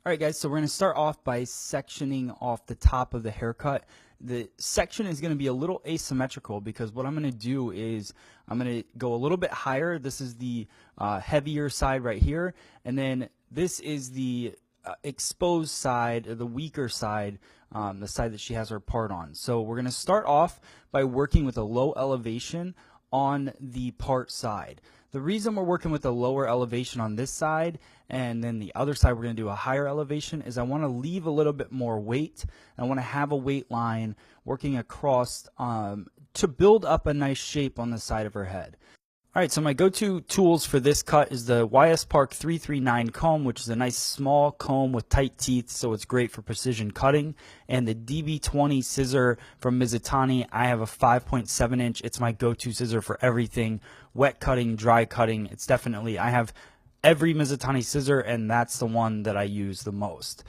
All right, guys, so we're going to start off by sectioning off the top of the haircut. The section is going to be a little asymmetrical because what I'm going to do is I'm going to go a little bit higher. This is the heavier side right here, and then this is the exposed side, or the weaker side, the side that she has her part on. So we're going to start off by working with a low elevation on the part side. The reason we're working with a lower elevation on this side and then the other side we're going to do a higher elevation is I want to leave a little bit more weight. I want to have a weight line working across to build up a nice shape on the side of her head. All right, so my go-to tools for this cut is the YS Park 339 comb, which is a nice small comb with tight teeth, so it's great for precision cutting, and the DB20 scissor from Mizutani. I have a 5.7 inch. It's my go-to scissor for everything, wet cutting, dry cutting. It's definitely, I have every Mizutani scissor, and that's the one that I use the most.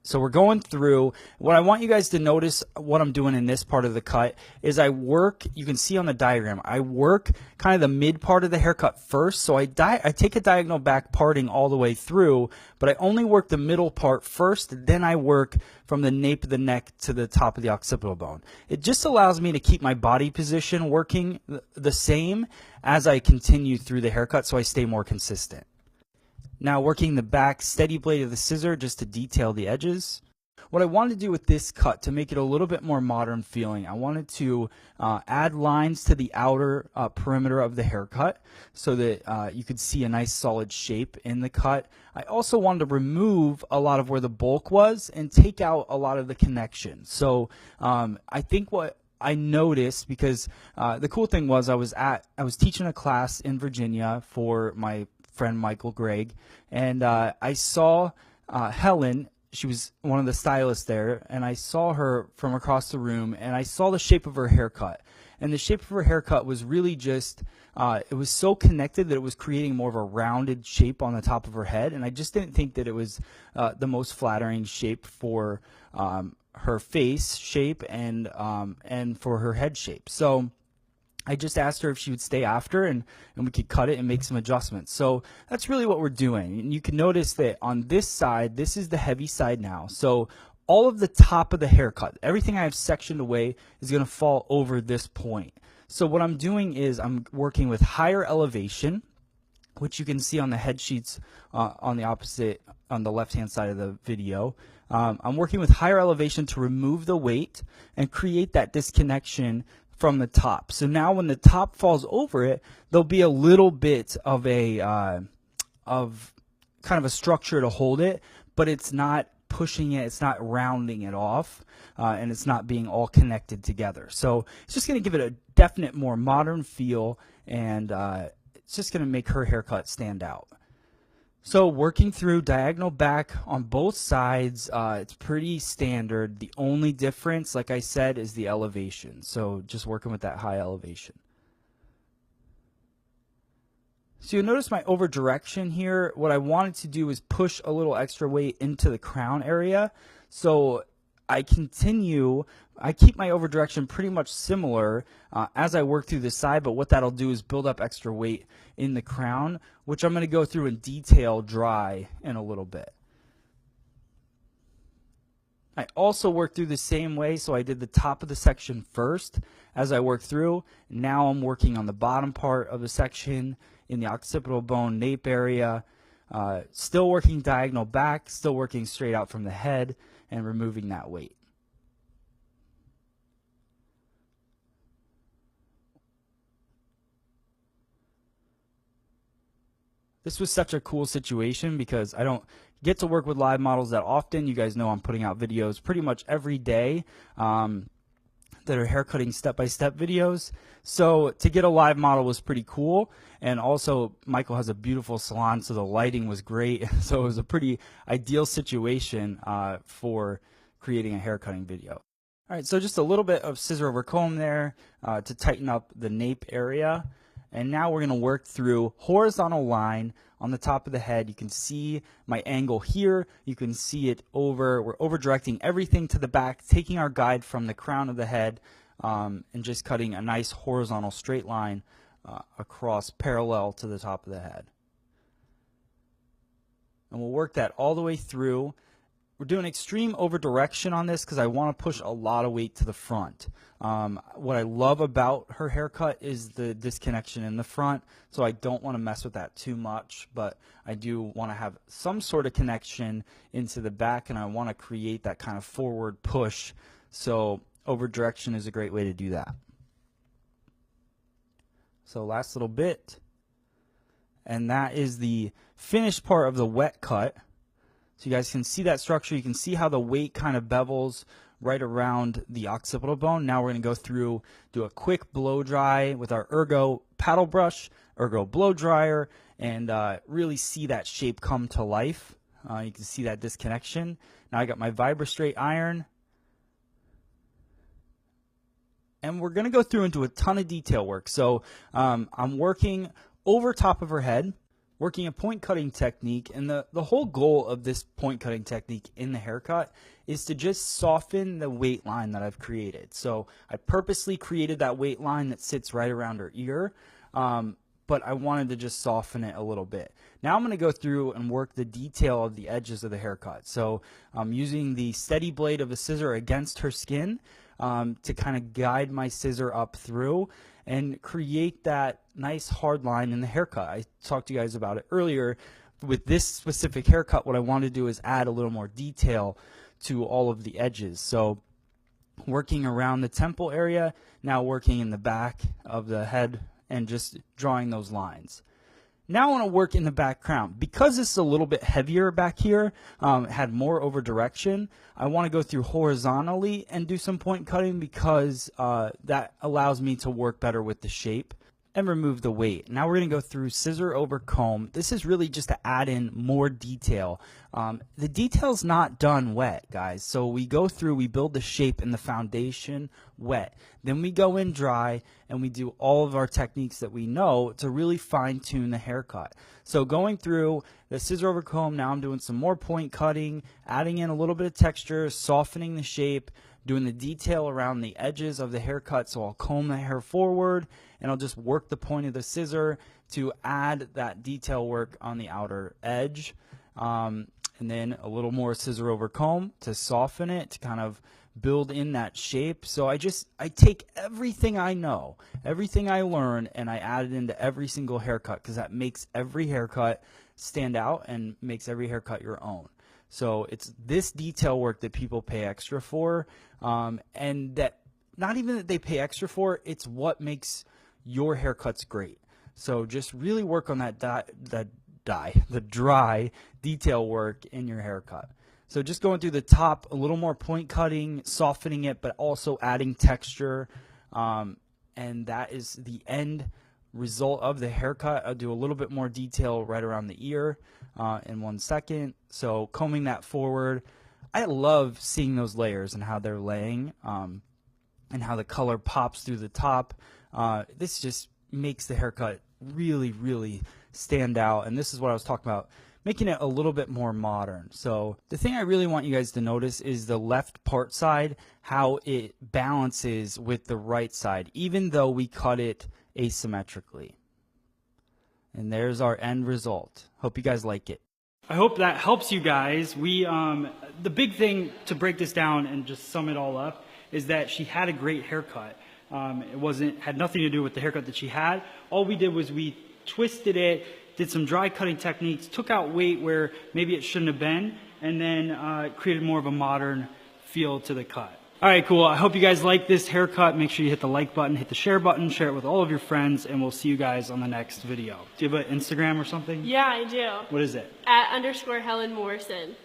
So we're going through. What I want you guys to notice, what I'm doing in this part of the cut, is I work, you can see on the diagram, I work kind of the mid part of the haircut first. So I take a diagonal back parting all the way through, but I only work the middle part first, then I work from the nape of the neck to the top of the occipital bone. It just allows me to keep my body position working the same as I continue through the haircut so I stay more consistent. Now working the back steady blade of the scissor just to detail the edges. What I wanted to do with this cut to make it a little bit more modern feeling, I wanted to add lines to the outer perimeter of the haircut so that you could see a nice solid shape in the cut. I also wanted to remove a lot of where the bulk was and take out a lot of the connection. So I think what I noticed, because the cool thing was I was teaching a class in Virginia for my friend Michael Gregg, and I saw Helen. She was one of the stylists there, and I saw her from across the room, and I saw the shape of her haircut. And the shape of her haircut was really just, it was so connected that it was creating more of a rounded shape on the top of her head, and I just didn't think that it was the most flattering shape for her face shape and for her head shape. So I just asked her if she would stay after and we could cut it and make some adjustments. So that's really what we're doing. And you can notice that on this side, this is the heavy side now. So all of the top of the haircut, everything I have sectioned away is going to fall over this point. So what I'm doing is I'm working with higher elevation, which you can see on the head sheets on the left-hand side of the video. I'm working with higher elevation to remove the weight and create that disconnection from the top. So now when the top falls over it, there'll be a little bit of a kind of a structure to hold it, but it's not pushing it, it's not rounding it off, and it's not being all connected together. So it's just going to give it a definite more modern feel, and it's just going to make her haircut stand out. So working through diagonal back on both sides, it's pretty standard. The only difference, like I said, is the elevation. So just working with that high elevation. So you'll notice my over direction here. What I wanted to do is push a little extra weight into the crown area. So I keep my over direction pretty much similar as I work through the side, but what that'll do is build up extra weight in the crown, which I'm going to go through in detail dry in a little bit. I also worked through the same way, so I did the top of the section first as I worked through. Now I'm working on the bottom part of the section in the occipital bone nape area, still working diagonal back, still working straight out from the head and removing that weight. This was such a cool situation because I don't get to work with live models that often. You guys know I'm putting out videos pretty much every day that are haircutting step-by-step videos. So to get a live model was pretty cool. And also Michael has a beautiful salon, so the lighting was great. So it was a pretty ideal situation for creating a haircutting video. All right, so just a little bit of scissor over comb there to tighten up the nape area. And now we're going to work through horizontal line on the top of the head. You can see my angle here. You can see it over. We're over directing everything to the back, taking our guide from the crown of the head and just cutting a nice horizontal straight line across parallel to the top of the head. and we'll work that all the way through. We're doing extreme over direction on this because I want to push a lot of weight to the front. What I love about her haircut is the disconnection in the front, so I don't want to mess with that too much, but I do want to have some sort of connection into the back, and I want to create that kind of forward push, so over direction is a great way to do that. So last little bit, and that is the finished part of the wet cut. So you guys can see that structure. You can see how the weight kind of bevels right around the occipital bone. Now we're going to go through, do a quick blow dry with our Ergo paddle brush, Ergo blow dryer, and really see that shape come to life. You can see that disconnection. Now I got my VibraStraight iron. And we're going to go through and do a ton of detail work. So I'm working over top of her head, working a point cutting technique, and the whole goal of this point cutting technique in the haircut is to just soften the weight line that I've created. So I purposely created that weight line that sits right around her ear, but I wanted to just soften it a little bit. Now I'm going to go through and work the detail of the edges of the haircut. So I'm using the steady blade of a scissor against her skin to kind of guide my scissor up through and create that nice hard line in the haircut. I talked to you guys about it earlier. With this specific haircut, what I want to do is add a little more detail to all of the edges. So working around the temple area, now working in the back of the head and just drawing those lines. Now I want to work in the background. Because it's a little bit heavier back here, had more over direction, I want to go through horizontally and do some point cutting because that allows me to work better with the shape and remove the weight. Now we're going to go through scissor over comb. This is really just to add in more detail. The detail's not done wet, guys. So we go through, we build the shape and the foundation wet. Then we go in dry and we do all of our techniques that we know to really fine tune the haircut. So going through the scissor over comb, now I'm doing some more point cutting, adding in a little bit of texture, softening the shape, doing the detail around the edges of the haircut. So I'll comb the hair forward and I'll just work the point of the scissor to add that detail work on the outer edge. And then a little more scissor over comb to soften it, to kind of build in that shape. So I take everything I know, everything I learn, and I add it into every single haircut because that makes every haircut stand out and makes every haircut your own. So it's this detail work that people pay extra for, and that not even that they pay extra for, it's what makes your haircuts great. So just really work on the dry detail work in your haircut. So just going through the top, a little more point cutting, softening it, but also adding texture, and that is the end result of the haircut. I'll do a little bit more detail right around the ear in 1 second. So combing that forward. I love seeing those layers and how they're laying and how the color pops through the top. This just makes the haircut really, really stand out. And this is what I was talking about, making it a little bit more modern. So the thing I really want you guys to notice is the left part side, how it balances with the right side, even though we cut it asymmetrically. And there's our end result. Hope you guys like it. I hope that helps you guys. The big thing to break this down and just sum it all up is that she had a great haircut. It had nothing to do with the haircut that she had. All we did was we twisted it, did some dry cutting techniques, took out weight where maybe it shouldn't have been, and then created more of a modern feel to the cut. All right, cool. I hope you guys like this haircut. Make sure you hit the like button, hit the share button, share it with all of your friends, and we'll see you guys on the next video. Do you have an Instagram or something? Yeah, I do. What is it? @_Helen Morrison.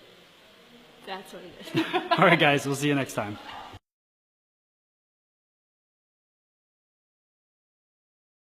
That's what it is. All right, guys. We'll see you next time.